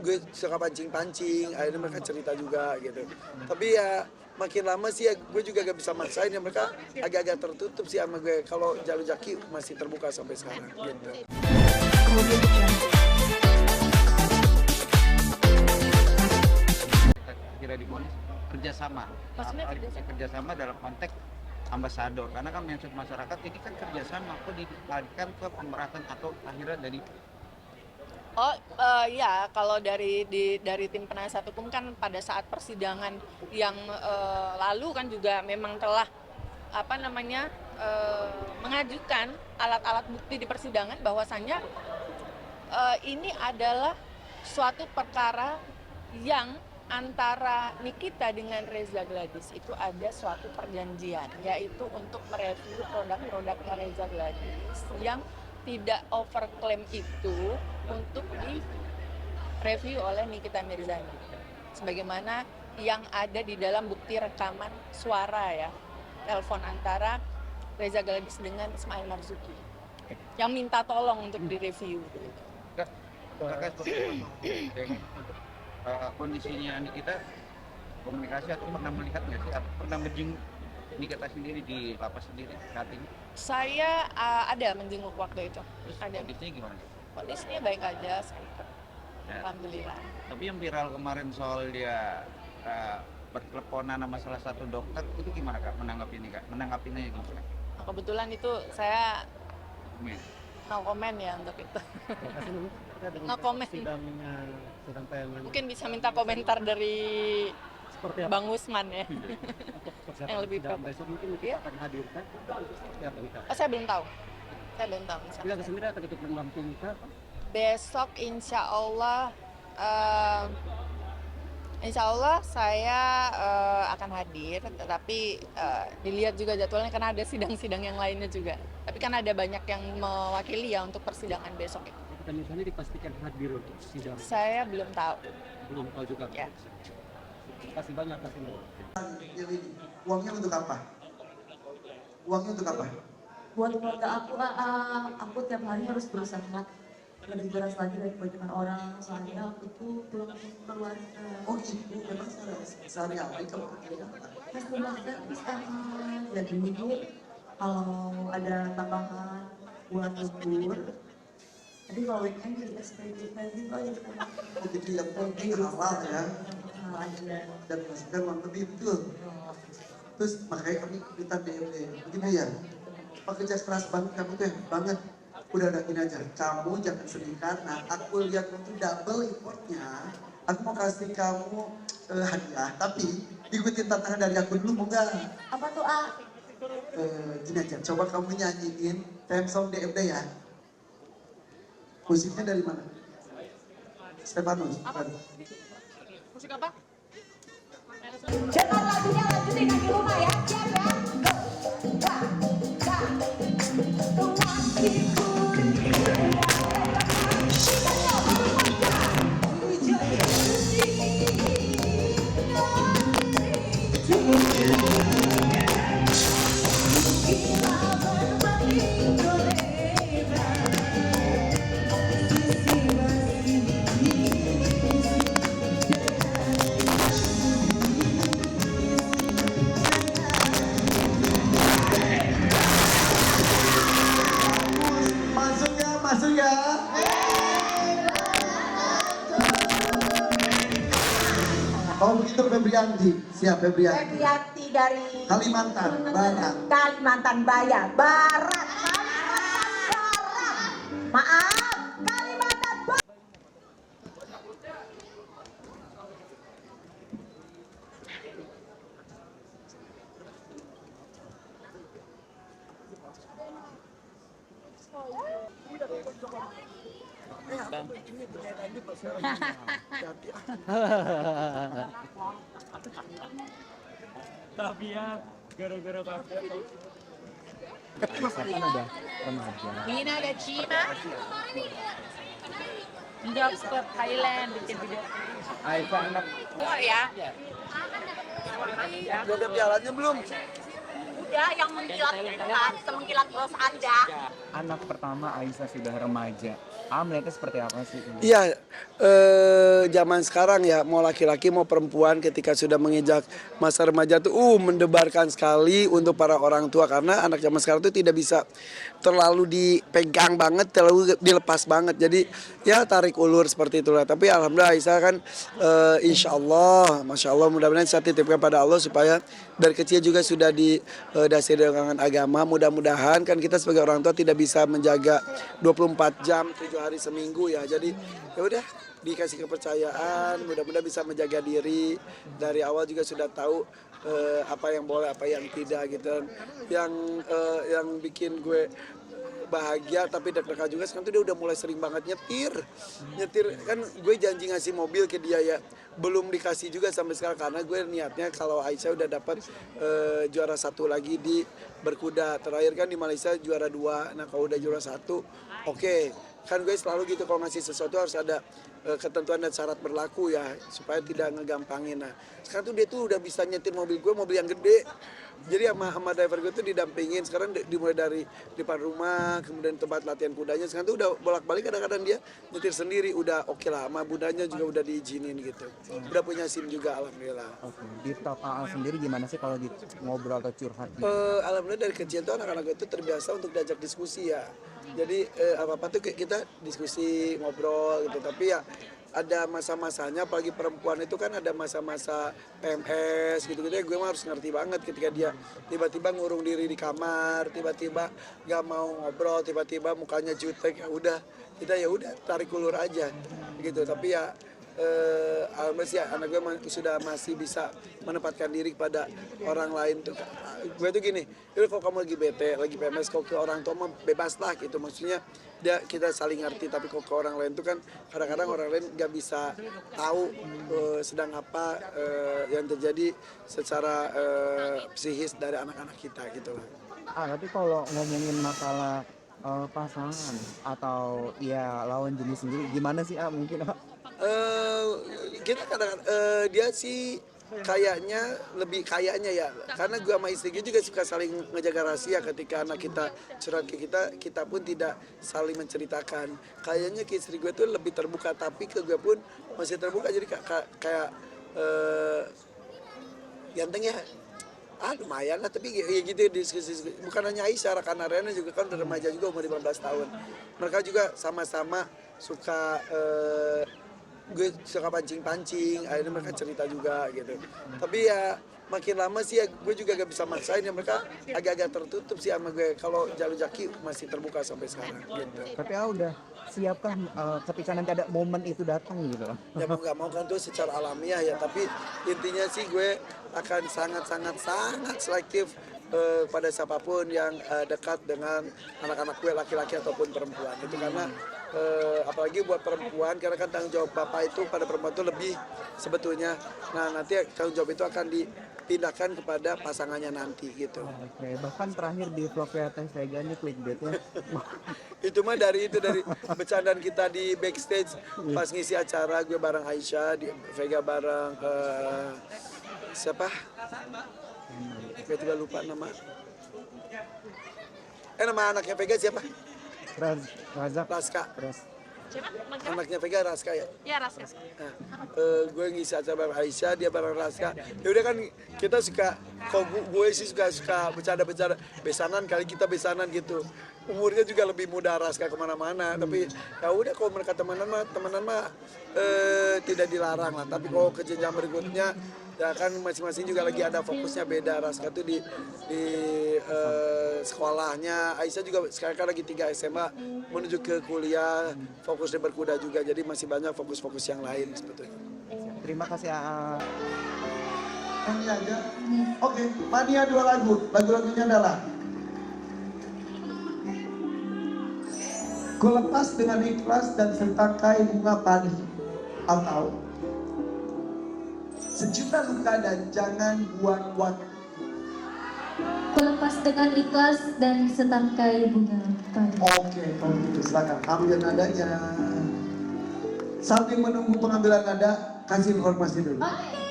gue suka pancing-pancing, akhirnya mereka cerita juga gitu. Tapi ya makin lama sih ya gue juga gak bisa maksain ya, mereka agak-agak tertutup sih sama gue. Kalau Jalur Jaki masih terbuka sampai sekarang gitu. Kira diponis kerjasama. Maksudnya kerjasama dalam konteks ambasador, karena kan mindset masyarakat ini kan kerjasama, kok dialihkan ke pemerataan atau akhirnya dari ya, kalau dari tim penasihat hukum kan pada saat persidangan yang lalu kan juga memang telah mengajukan alat-alat bukti di persidangan bahwasannya ini adalah suatu perkara yang antara Nikita dengan Reza Gladys itu ada suatu perjanjian, yaitu untuk mereview produk-produknya Reza Gladys yang tidak overclaim itu untuk direview oleh Nikita Mirzani. Sebagaimana yang ada di dalam bukti rekaman suara ya, telepon antara Reza Gladys dengan Ismail Marzuki yang minta tolong untuk direview. Kakak kondisinya Nikita komunikasi atau pernah melihat nggak sih, atau pernah menjenguk Nikita sendiri di lapas sendiri saat ini? Saya ada menjenguk waktu itu. Terus Ada. kondisinya gimana? Kondisinya baik aja, sehat. Ya. Alhamdulillah. Tapi yang viral kemarin soal dia berteleponan sama salah satu dokter, itu gimana Kak menanggapinya gimana? Kebetulan itu saya Komen. no comment ya untuk itu. No comment. Sedang tayangan. Mungkin bisa minta komentar dari Seperti apa? Bang Usman ya. Yang lebih sidang besok mungkin kita akan hadirkan. Seperti apa kita? Saya belum tahu. Kita sendiri akan ikut mendampingi Kak. Besok insya Allah saya akan hadir, tetapi dilihat juga jadwalnya karena ada sidang-sidang yang lainnya juga. Tapi kan ada banyak yang mewakili ya untuk persidangan besok itu. Kita misalnya dipastikan hadir untuk sidang. Saya belum tahu. Belum tahu juga. Ya. Terima kasih banyak Kak. Uangnya untuk apa? Uangnya untuk apa? Buat keluarga aku tiap hari harus berusaha lebih keras lagi dari kebanyakan orang, soalnya aku tuh tulang keluarga. Oh gitu, memang sehari-hari kamu kerja apa? Terus keluarga terus dan minggu kalau ada tambahan buat libur. Tapi kalau weekend jadi SPP gitu aja. Oh gitu, yang penting halal ya. Dan menghasilkan uang lebih, betul. Terus makanya kami ikutan DMD, begitu ya? Pekerja keras banget kamu tuh ya, banget. Udah gini aja, kamu jangan sedih karena aku lihat itu double importnya. Aku mau kasih kamu hadiah, tapi ikutin tantangan dari aku dulu, mau nggak? Apa tuh Gini aja, coba kamu nyanyiin theme song DMD ya. Musiknya dari mana? Stefanus. Musik apa? Jangan lagunya lanjutin di rumah ya, siap ya. Masuk ya. Oh begitu Febrianti, siap Febrianti. Febrianti dari Kalimantan Barat. Kalimantan Barat. Maaf, Kalimantan Barat. Tapi ya gara-gara Ini ada Cina. Tidak ke Thailand bikin video. iPhone Oh ya. Udah ada pialanya belum? Anda yang mengkilat semengkilat bros Anda. Anak pertama Aisyah sudah remaja. Melihatnya seperti apa sih? Iya, zaman sekarang ya mau laki-laki mau perempuan ketika sudah menginjak masa remaja tuh mendebarkan sekali untuk para orang tua karena anak zaman sekarang tuh tidak bisa terlalu dipegang banget, terlalu dilepas banget. Jadi ya tarik ulur seperti itulah. Tapi alhamdulillah Aisyah kan insya Allah, masya Allah mudah-mudahan saya titipkan pada Allah supaya dari kecil juga sudah didasari dengan agama. Mudah-mudahan kan kita sebagai orang tua tidak bisa menjaga 24 jam 7 hari seminggu ya. Jadi ya udah dikasih kepercayaan, mudah-mudahan bisa menjaga diri dari awal juga sudah tahu apa yang boleh apa yang tidak gitu. Yang bikin gue bahagia tapi deg-degan juga sekarang tuh dia udah mulai sering banget nyetir kan gue janji ngasih mobil ke dia ya belum dikasih juga sampai sekarang karena gue niatnya kalau Aisyah udah dapat juara 1 lagi di berkuda terakhir kan di Malaysia juara 2 nah kalau udah juara 1 oke. Kan gue selalu gitu kalau ngasih sesuatu harus ada ketentuan dan syarat berlaku ya supaya tidak ngegampangin. Nah sekarang tuh dia tuh udah bisa nyetir mobil gue mobil yang gede. Jadi sama driver gue tuh didampingin sekarang dimulai dari depan rumah kemudian tempat latihan kudanya sekarang tuh udah bolak-balik kadang-kadang dia nyetir sendiri udah oke lah sama bundanya juga udah diizinin gitu udah punya SIM juga alhamdulillah. Oke. Di top AA sendiri gimana sih kalau ngobrol atau curhat? Alhamdulillah dari kecil tuh anak-anak gue tuh terbiasa untuk diajak diskusi ya jadi apa-apa tuh kita diskusi ngobrol gitu tapi ya ada masa-masanya apalagi perempuan itu kan ada masa-masa PMS gitu-gitu ya gue mah harus ngerti banget ketika dia tiba-tiba ngurung diri di kamar tiba-tiba gak mau ngobrol tiba-tiba mukanya jutek ya udah kita ya udah tarik ulur aja gitu tapi ya alhamdulillah sih anak gue sudah masih bisa menempatkan diri kepada orang lain tuh gue tuh gini kalau kamu lagi bete lagi PMS kok ke orang tua mah bebas lah gitu maksudnya kita saling ngerti tapi kok ke orang lain tuh kan kadang-kadang orang lain gak bisa tahu sedang apa yang terjadi secara psikis dari anak-anak kita gitu lah. Tapi kalau ngomongin masalah pasangan atau ya lawan jenis sendiri gimana sih mungkin kita kadang dia sih kayaknya lebih kayaknya ya karena gue sama istri gue juga suka saling ngejaga rahasia ketika anak kita curhat ke kita pun tidak saling menceritakan kayaknya ke istri gue tuh lebih terbuka tapi ke gue pun masih terbuka jadi kayak ganteng ya lumayan lah tapi ya gitu diskusi bukan hanya Aisyah rekan Ariana juga kan udah remaja juga umur 15 tahun mereka juga sama-sama suka gue suka pancing-pancing akhirnya mereka cerita juga gitu tapi ya makin lama sih ya gue juga gak bisa maksain ya mereka agak-agak tertutup sih sama gue kalau jalur jaki masih terbuka sampai sekarang gitu. Tapi udah siapkah ketika nanti ada momen itu datang gitu loh? Ya mau gak mau kan tuh secara alamiah ya tapi intinya sih gue akan sangat selektif pada siapapun yang dekat dengan anak-anak gue laki-laki ataupun perempuan itu karena apalagi buat perempuan karena kan tanggung jawab bapak itu pada perempuan itu lebih sebetulnya nah nanti tanggung jawab itu akan dipindahkan kepada pasangannya nanti gitu. Oke, bahkan terakhir di vlog Teh Vega ini clickbaitnya itu mah dari bercandaan kita di backstage pas ngisi acara gue bareng Aisyah di Vega bareng siapa? Gue juga lupa nama anaknya Vega siapa? Raska. Anaknya Vega Raska ya? Ya Raska. Nah, gue ngisi acara bareng Aisyah, dia bareng Raska. Ya udah kan kita suka, kok gue sih suka bercanda-bercanda besanan kali kita besanan gitu. Umurnya juga lebih muda Raska kemana-mana. Tapi ya udah kalau mereka temenan mah tidak dilarang lah. Tapi kalau ke jenjang berikutnya ya kan masing-masing juga lagi ada fokusnya beda. Raska tuh di sekolahnya, Aisyah juga sekarang kan lagi 3 SMA menuju ke kuliah, fokus di berkuda juga. Jadi masih banyak fokus-fokus yang lain sebetulnya. Terima kasih Ini aja. Oke, Mania 2 lagu. Lagu-lagunya adalah Ku lepas dengan ikhlas dan sentakai bunga padi atau Sejuta luka dan jangan buang waktu. Ku lepas dengan ikhlas dan setangkai bunga padi. Oke, kalau gitu silakan ambil nadanya. Sambil menunggu pengambilan nada, kasih informasi dulu. Oke,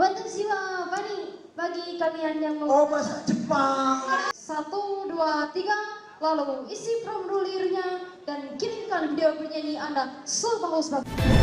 watashi wa padi Bagi kalian yang Oh, mau bahasa Jepang. 1, 2, 3, lalu isi formulirnya dan kirimkan video bernyanyi Anda sebagus-bagus.